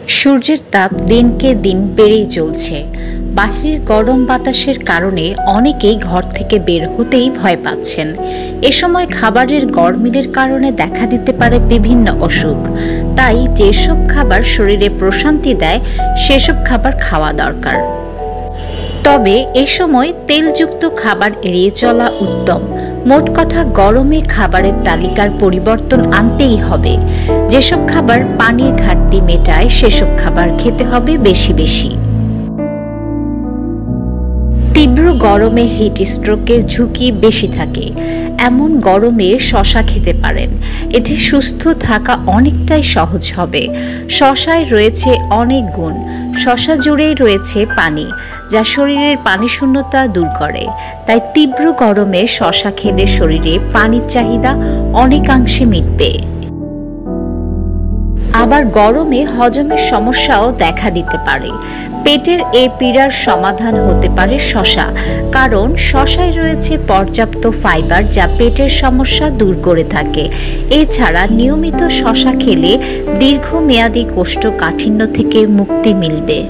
সূর্যের তাপ দিনকে দিন বেড়েই চলছে। বাহিরের গরম বাতাসের কারণে অনেকেই ঘর থেকে বের হতেই ভয় পাচ্ছেন। এ সময় খাবারের গরমিলের কারণে দেখা দিতে পারে বিভিন্ন অসুখ। তাই যেসব খাবার শরীরে প্রশান্তি দেয় সেসব খাবার খাওয়া দরকার। তবে এ সময় তেলযুক্ত খাবার এড়িয়ে চলা উত্তম। মোট কথা, গরমে খাবারের তালিকার পরিবর্তন আনতেই হবে। যেসব খাবার পানির ঘাটতি মেটায় সেসব খাবার খেতে হবে বেশি বেশি। তীব্র গরমে হিট স্ট্রোকের ঝুঁকি বেশি থাকে। এমন গরমে শশা খেতে পারেন, এতে সুস্থ থাকা অনেকটাই সহজ হবে। শশায় রয়েছে অনেক গুণ। শশা জুড়েই রয়েছে পানি, যা শরীরের পানি শূন্যতা দূর করে। তাই তীব্র গরমে শশা খেলে শরীরে পানির চাহিদা অনেকাংশে মিটবে। আবার গরমে হজমের সমস্যাও দেখা দিতে পারে। পেটের এই পীড়ার সমাধান হতে পারে শশা, কারণ শশায় রয়েছে পর্যাপ্ত ফাইবার, যা পেটের সমস্যা দূর করে থাকে। এছাড়া নিয়মিত শশা খেলে দীর্ঘমেয়াদী কোষ্ঠকাঠিন্য থেকে মুক্তি মিলবে।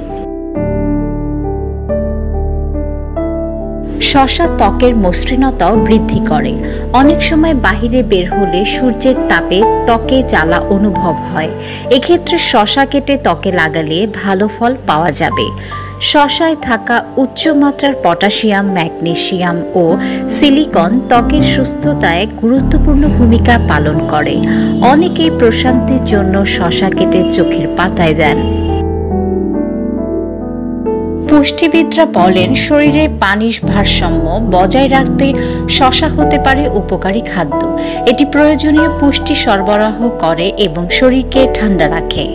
শশা ত্বকের মসৃণতাও বৃদ্ধি করে। অনেক সময় বাহিরে বের হলে সূর্যের তাপে ত্বকে জ্বালা অনুভব হয়। এক্ষেত্রে শশা কেটে ত্বকে লাগালে ভালো ফল পাওয়া যাবে। শশায় থাকা উচ্চমাত্রার পটাশিয়াম, ম্যাগনেসিয়াম ও সিলিকন ত্বকের সুস্থতায় গুরুত্বপূর্ণ ভূমিকা পালন করে। অনেকেই প্রশান্তির জন্য শশা কেটে চোখের পাতায় দেন। পুষ্টিবিদরা বলেন, শরীরে পানির ভারসাম্য বজায় রাখতে শশা হতে পারে উপকারী খাদ্য। এটি প্রয়োজনীয় পুষ্টি সরবরাহ করে এবং শরীরকে ঠান্ডা রাখে।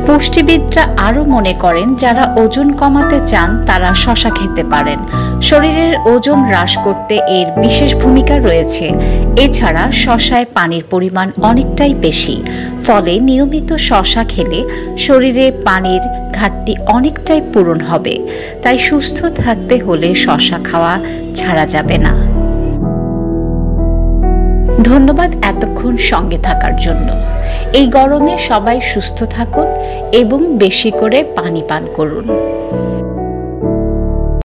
পুষ্টিবিদরা আরও মনে করেন, যারা ওজন কমাতে চান তারা শশা খেতে পারেন। শরীরের ওজন হ্রাস করতে এর বিশেষ ভূমিকা রয়েছে। এছাড়া শশায় পানির পরিমাণ অনেকটাই বেশি, ফলে নিয়মিত শশা খেলে শরীরে পানির ঘাটতি অনেকটাই পূরণ হবে। তাই সুস্থ থাকতে হলে শশা খাওয়া ছাড়া যাবে না। ধন্যবাদ এতক্ষণ সঙ্গে থাকার জন্য। এই গরমে সবাই সুস্থ থাকুন এবং বেশি করে পানি পান করুন।